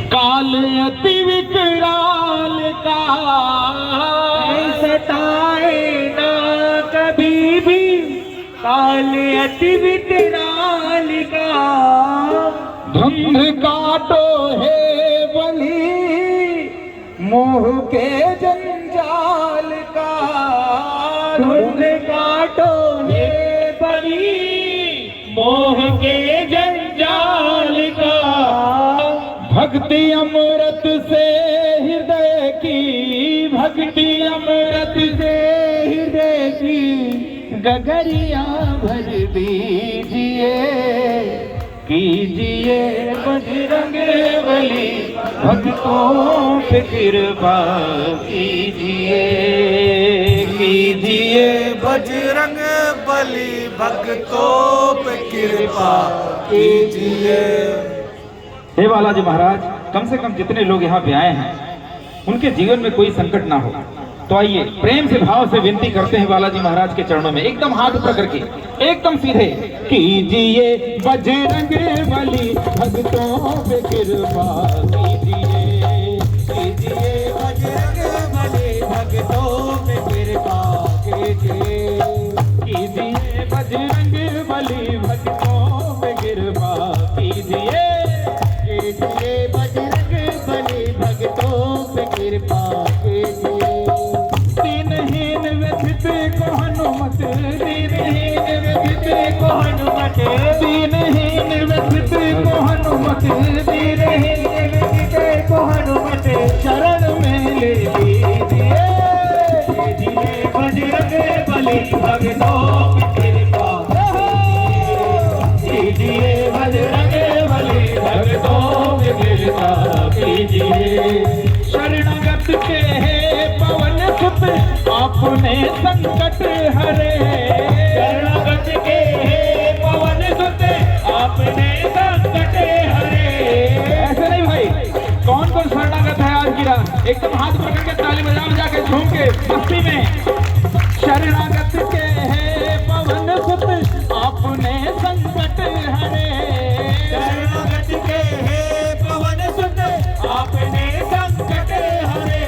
काल अति विकराल का सताए ना कभी भी, काल अति विकराल का। धुंध काटो है बलि मोह के जंजाल का। धुंध काटो है बलि मोह के जंजाल का। भक्ति अमृत से हृदय की, भक्ति अमृत से हृदय की गगरिया भर दीजिए। कीजिए बजरंग बली भक्तों पे कृपा कीजिए। कीजिए बजरंग बली भक्तों पे कृपा कीजिए। हे बालाजी महाराज, कम से कम जितने लोग यहाँ पे आए हैं उनके जीवन में कोई संकट ना हो, तो आइए प्रेम से भाव से विनती करते हैं बालाजी महाराज के चरणों में, एकदम हाथ ऊपर करके, एकदम सीधे। कीजिए बजरंग बली भक्तों पे कृपा कीजिए। कीजिए बजरंग बली भक्तों पे कृपा कीजिए। कीजिए बजरंग बली भक्तों पे कृपा कीजिए। कीजिए बजरंग बली भक्तों पे कृपा कीजिए। दीनहीन व्यथित को हनुमत, दीनहीन व्यथित को हनुमत, दीनहीन व्यथित को हनुमत, दीनहीन व्यथित को हनुमत शरण में ले लीजिए। कीजिए बजरंग बली भक्तों पे कृपा कीजिए। बजरंग बली भक्तों पे कृपा कीजिए। शरणागत के पवन सुत आपने संकट हरे। शरणागत के पवन सुत आपने संकट हरे। ऐसे नहीं भाई, कौन कौन शरणागत है आज की रात? एकदम हाथ पकड़ के ताली बजाओ, जाके झूम के मस्ती में। शरणागत के पवन सुत आपने संकट हरे। शरणागत के पवन सुत आपने संकट हरे।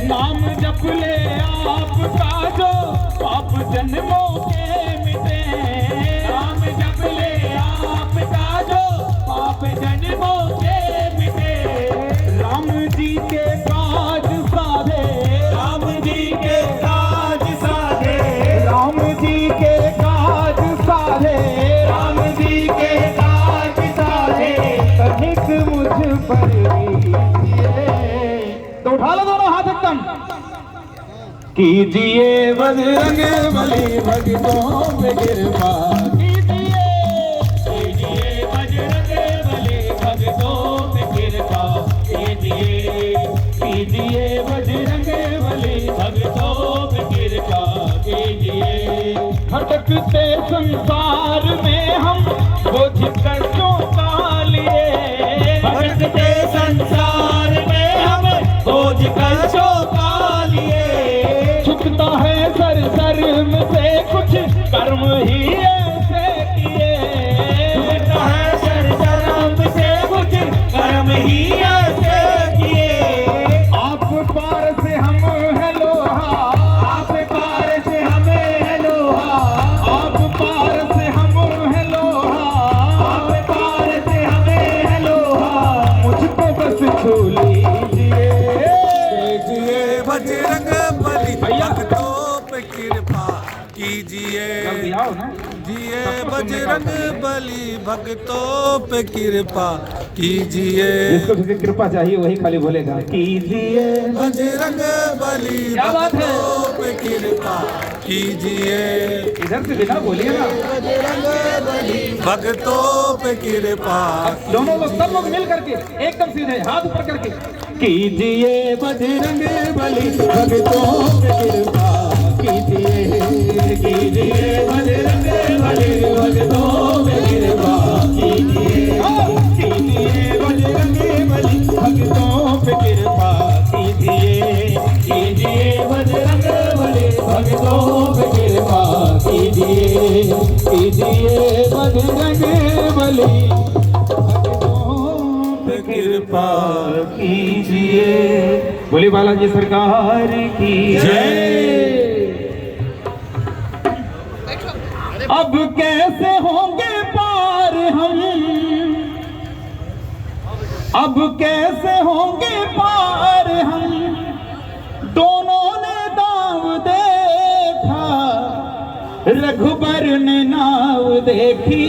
नाम जप ले आपका जो पाप जन्मों के मिटे। नाम जप ले आपका जो पाप जन्मों के मिटे। राम जी के काज साधे, राम जी के काज साधे, राम जी के काज साधे, राम जी के काज साधे। तनिक मुझ पर तो उठा लो दोनों हाथ एकदम। कीजिए बजरंग बली भक्तों पे कृपा कीजिए। कीजिए बजरंग बली भक्तों पे कृपा कीजिए। कीजिए बजरंग बली भक्तों पे कृपा कीजिए। भटकते संसार में हम बोझ कष्टों का लिए। भटकते संसार में हम बोझ कष्टों का लिए। झुकता है सर शर्म से कुछ कर्म ही ऐसे किए। झुकता है सर शर्म से कुछ कर्म ही ऐसे किए। आप पार से हम है लोहा, आप पार से हमें है लोहा। आप पार से हम है लोहा, आप पार से हमें है लोहा। मुझको बस छू लीजिए। कीजिए बजरंग बली भक्तों पे कृपा कीजिए। जिए बजरंग बली भक्तों पे कृपा कीजिए। जिसको जिसकी कृपा चाहिए वही खाली बोलेगा कीजिए बजरंग बली भक्तों पे कृपा कीजिए। इधर से बिना बोलिए ना। बजरंग बली भक्तों पे कृपा। दोनों लोग, सब लोग मिल करके एकदम सीधे हाथ ऊपर करके कीजिए बजरंग बली भक्तों पे कृपा कीजिए। कीजिए बजरंग बली भक्तों पे कृपा कीजिए। कीजिए बजरंग बली भक्तों पे कृपा कीजिए। कीजिए बजरंग बली भक्तों पे कृपा कीजिए। कीजिए बजरंग बली भक्तों पे कृपा। कृपा कीजिए। बोले बालाजी सरकार की जय। अब कैसे होंगे पार हम, अब कैसे होंगे पार हम, दोनों ने दाव देखा, रघुबर ने नाव देखी,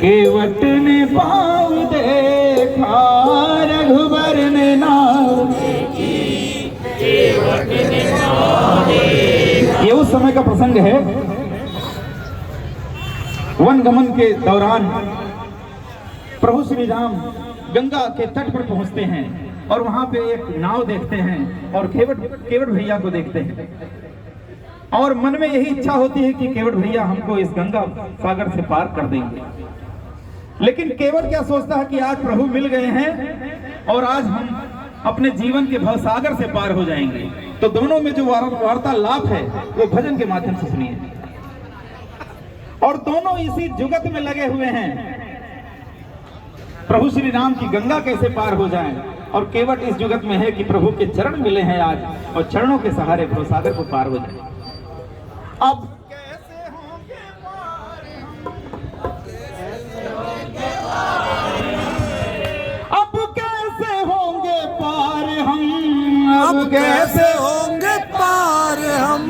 केवट ने पाँव देखा, रघुबर ने नाव देखी, केवट ने पाँव देखा। ये उस समय का प्रसंग है। वन गमन के दौरान प्रभु श्री राम गंगा के तट पर पहुंचते हैं और वहां पे एक नाव देखते हैं और केवट भैया को देखते हैं और मन में यही इच्छा होती है कि केवट भैया हमको इस गंगा सागर से पार कर देंगे। लेकिन केवट क्या सोचता है कि आज प्रभु मिल गए हैं और आज हम अपने जीवन के भवसागर से पार हो जाएंगे। तो दोनों में जो वार्तालाप है वो भजन के माध्यम से सुनिए। और दोनों इसी जुगत में लगे हुए हैं, प्रभु श्री राम की गंगा कैसे पार हो जाएं, और केवट इस जुगत में है कि प्रभु के चरण मिले हैं आज और चरणों के सहारे भवसागर को पार हो जाए। अब कैसे होंगे पार हम, अब कैसे होंगे पार हम, अब कैसे होंगे पार हम,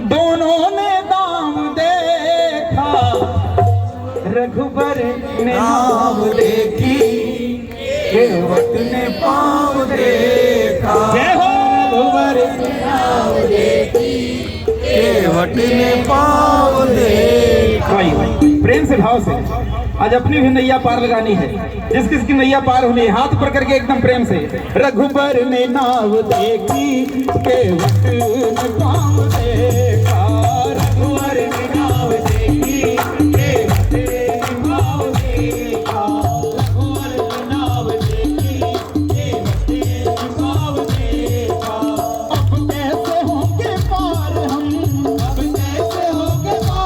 दोनों ने दाम देखा, रघुबर ने नाम देखी, केवट ने पाँव देखा। जय हो रघुबर ने नाम देखी, केवट ने पाँव देखा। भाई प्रेम से भाव से आज अपनी भी नैया पार लगानी है। जिस किस की नैया पार होनी है हाथ ऊपर करके एकदम प्रेम से। रघुबर ने नाव देखी, केवट ने पाँव देखा, रघुबर ने नाव देखी, केवट ने पाँव देखा, रघुबर ने नाव देखी, केवट ने पाँव देखा। अब कैसे होंगे पार हम, अब कैसे होंगे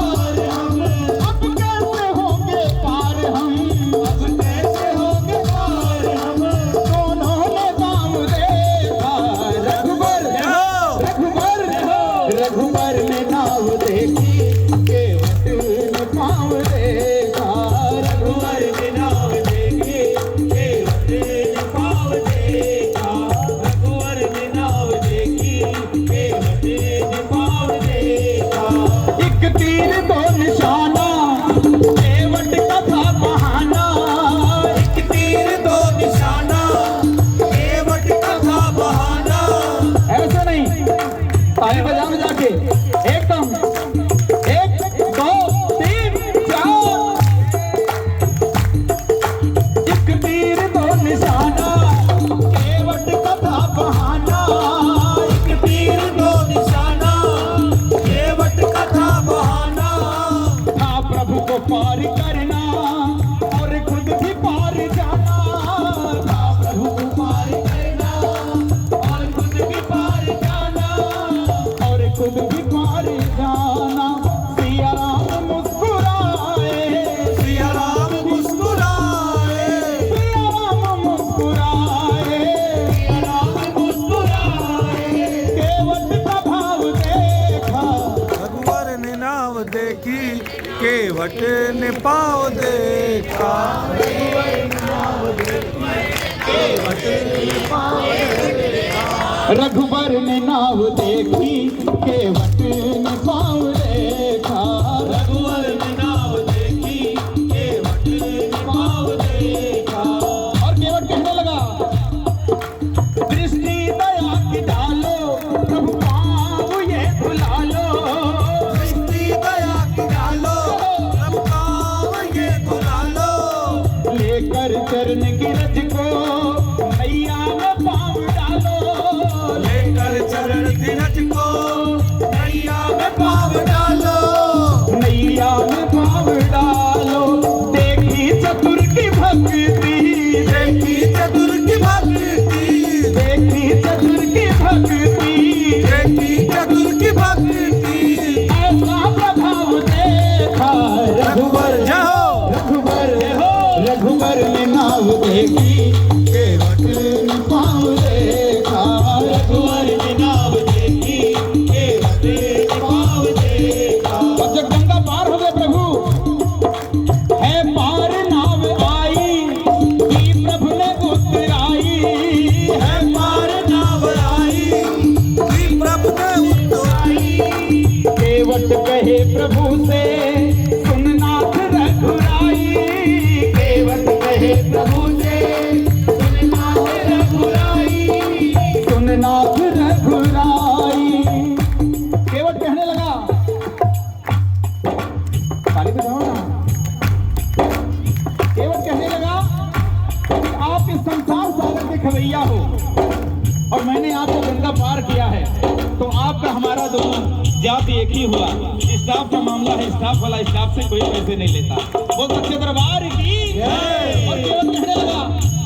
पार हम, अब कैसे होंगे पार हम, अब कैसे होंगे पार हम, दोनों ने दाम देखा, रघुबर रघुबर ने नाव देखी, केवट ने पाँव देखा, रघुबर ने नाव देखी, केवट ने पाँव देखा, रघुबर ने नाव देखी, केवट ने पाँव देखा। एक तीर दो निशाना, केवट का था बहाना, एक तीर दो निशाना, केवट का था बहाना। ऐसे नहीं ताली बजा बजा के एकदम 1 2 3 4। एक तीर दो निशाना, केवट का था बहाना, एक तीर दो निशाना, केवट का था बहाना। था प्रभु को पार करना और खुद भी पार जाना, था प्रभु को पार करना और खुद भी पार जाना, और खुद भी पार जाना। सिया राम मुस्कुराए, सिया राम मुस्कुराए, सिया राम मुस्कुराए, सिया राम मुस्कुराए। केवट का भाव देखा, रघुबर ने नाव देखी, केवट ने पाँव देखा। रघुबर ने नाव देखी, केवट ने पाँव देखा, रघुबर ने नाव देखी, केवट ने पाँव देखा। और केवट कहने लगा, दृष्टि दया की डालो, प्रभु पाँव ये धुला लो, दृष्टि दया की डालो, प्रभु पाँव ये धुला लो। लेकर चरण की रज को मैया में पाँव डालो, लेकर चरण धीरज को नैया में पाँव डालो, नैया में पाँव डालो। देखी चतुर की भक्ति, देखी चतुर की भक्ति, देखी चतुर की भक्ति, देखी चतुर की भक्ति। ऐसा प्रभाव देखा, रघुबर जय हो। रघुबर ने नाव केवट पाँव देखा रघुवर ने नाव देखी केवट पाँव देखा। अब जब गंगा पार हो गए प्रभु है पार नाव आई कि प्रभु ने उतराई है पार नाव आई कि प्रभु ने उतराई। केवट कहे प्रभु से सुन नाथ रघुराई केवट कहे प्रभु से सुन नाथ रघुराई। सुन नाथ रघुराई। केवट कहने लगा ताली बजाओ ना। केवट कहने लगा कि आप इस संसार सागर के खवैया हो और मैंने आपको गंगा पार किया है तो आपका हमारा दोनों जाति एक ही हुआ। स्टाफ का मामला है, स्टाफ वाला स्टाफ से कोई पैसे नहीं लेता। वो सच्चे दरबार की और केवट कहने लगा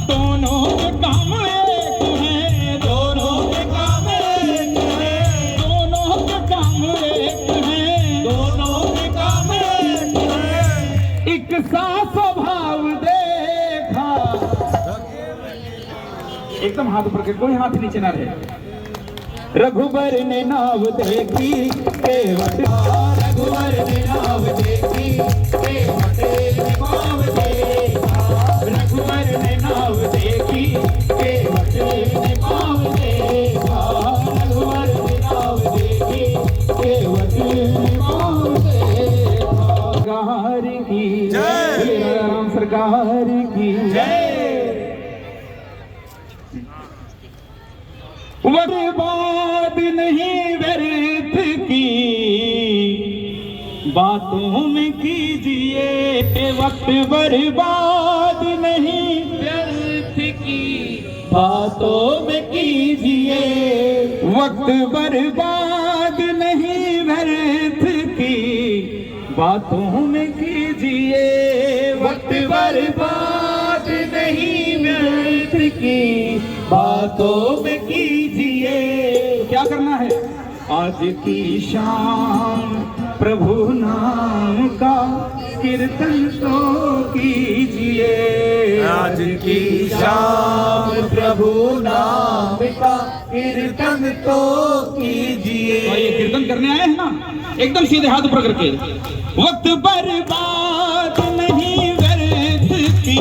दोनों के काम एक हैं दोनों के काम एक हैं दोनों के काम एक हैं दोनों के काम एक है। एक सा स्वभाव देखा। एकदम हाथ ऊपर के कोई हाथ नीचे ना रहे। रघुबर ने नाव देखी केवट रघुवर ने नाव देखी केवट पाँव देखा। रघुबर ने नाव देखी केवट पाँव देखा रघुवर ने नाव देखी केवट पाँव देखा। सरकार की जय। बोले राम सरकार की जय। बर्बाद नहीं व्यर्थ की बातों में कीजिए वक्त बर्बाद नहीं व्यर्थ की बातों में कीजिए वक्त बर्बाद नहीं व्यर्थ की बातों में कीजिए वक्त बर्बाद नहीं व्यर्थ की बातों में कीजिए। क्या करना है आज की शाम प्रभु नाम का कीर्तन तो कीजिए। आज की शाम प्रभु नाम का कीर्तन तो कीजिए। तो ये कीर्तन करने आए हैं ना एकदम सीधे हाथ ऊपर करके वक्त बर्बाद नहीं व्यर्थ की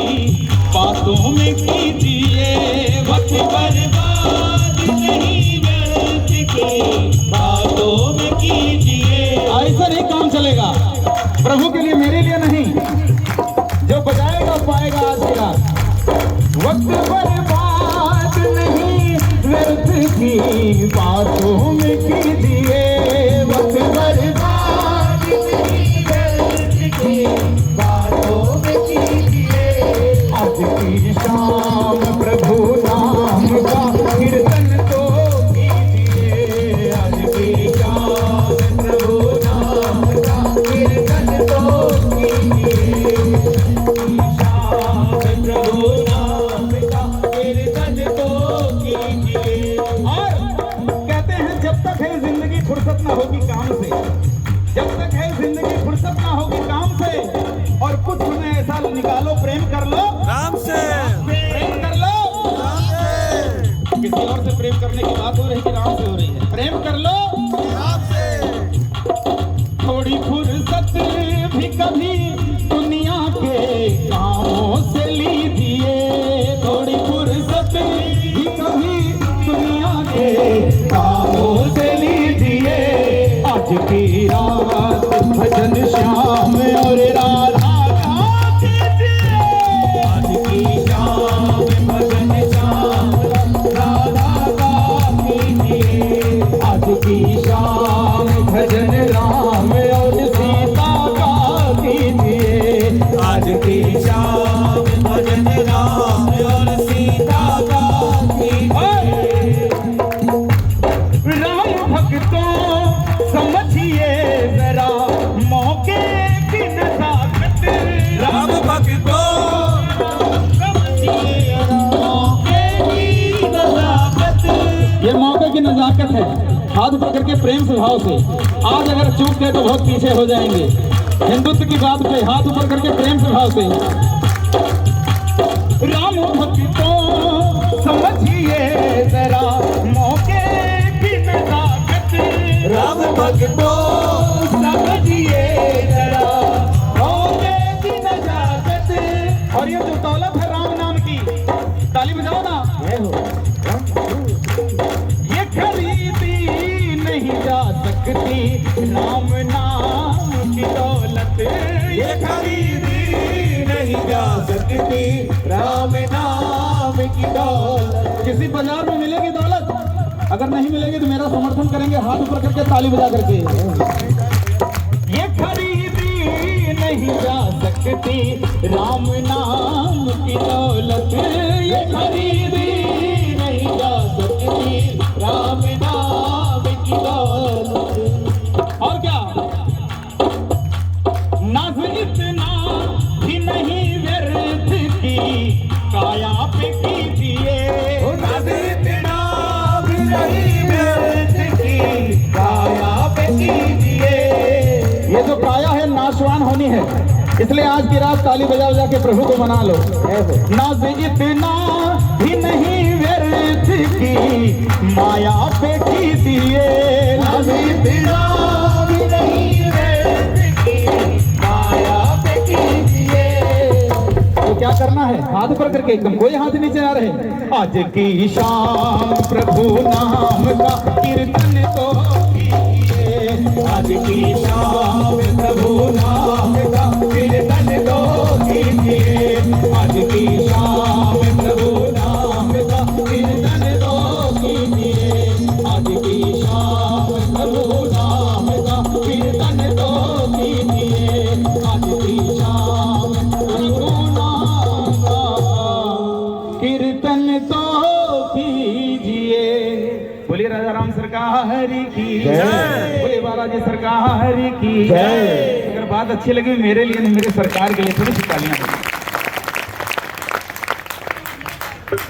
बातों में कीजिए वक्त बर्बाद नहीं व्यर्थ की बातों में कीजिए। ऐसा नहीं काम चलेगा प्रभु के लिए मेरे लिए नहीं। जो बजाएगा पाएगा आज की रात। वक्त बर्बाद नहीं व्यर्थ की बातों में कीजिए वक्त बर्बाद नहीं व्यर्थ की बातों में कीजिए। आज की शाम प्रभु नाम का कीर्तन तो कीजिए। आज की शाम प्रभु नाम का कीर्तन तो कीजिए। शाम प्रभु नाम का कीर्तन तो कीजिए। और कहते हैं जब तक है जिंदगी फुर्सत ना होगी काम से जब तक है जिंदगी फुर्सत ना होगी काम से और कुछ समय ऐसा निकालो प्रेम कर लो राम से प्रेम कर लो। राम से किसी और से प्रेम करने की बात हो रही कि राम से हो रही है। प्रेम कर लो राम से। थोड़ी फुर्सत भी कभी दुनिया के कामों से लीजिए। थोड़ी फुर्सत भी कभी दुनिया के कामों से लीजिए। आज की रात भजन श्याम और राधा का कीजिए। आज की शाम भजन श्याम राधा का कीजिए। आज की शाम भजन राम और सीता का कीजिए। आज की शाम भजन राम और सीता का कीजिए। राम भक्तों समझिए जरा मौके की नजाकत। राम भक्तों समझिए मौके की नजाकत। ये मौके की नजाकत है। हाथ पकड़ के प्रेम से भाव से आज अगर चूक गए तो बहुत पीछे हो जाएंगे। हिंदुत्व की बात पे हाथ ऊपर करके प्रेम से भाव से राम भक्तों समझिए जरा मौके की नजाकत, राम भक्तों समझिए जरा मौके की नजाकत। और ये जो दौलत है राम नाम की, ताली बजाओ ना, ये खरीदी नहीं जा सकती राम नाम की दौलत, ये खरीदी नहीं जा सकती राम नाम की दौलत। किसी बाजार में मिलेगी दौलत, अगर नहीं मिलेगी तो मेरा समर्थन करेंगे हाथ ऊपर करके ताली बजा करके। ये खरीदी नहीं जा सकती राम नाम की दौलत, ये खरीदी नहीं जा सकती राम नाम की दौलत। और क्या, नाज इतना भी नहीं व्यर्थ की काया पे कीजिए, नाज़ इतना भी नहीं व्यर्थ की काया पे कीजिए। ये जो काया है नाशवान होनी है, इसलिए आज की रात ताली बजा बजा के प्रभु को मना लो। नाज इतना भी नहीं व्यर्थ की माया पे कीजिए, नाज़ इतना भी नहीं व्यर्थ की काया पे कीजिए। तो क्या करना है, हाथ ऊपर करके एकदम, कोई हाथ नीचे आ रहे। आज की शाम प्रभु नाम का कीर्तन तो कीजिए, आज की शाम प्रभु नाम का कीर्तन तो कीजिए। आज की शाम प्रभु नाम का कीर्तन तो कीजिए। आज की शाम प्रभु नाम का कीर्तन तो कीजिए। आज की शाम प्रभु नाम का कीर्तन तो कीजिए। बोलिए राजा राम सरकार की जय। बोलिए बालाजी सरकार की जय। अगर बात अच्छी लगी मेरे लिए नहीं, मेरे सरकार के लिए थोड़ी सी तालियां।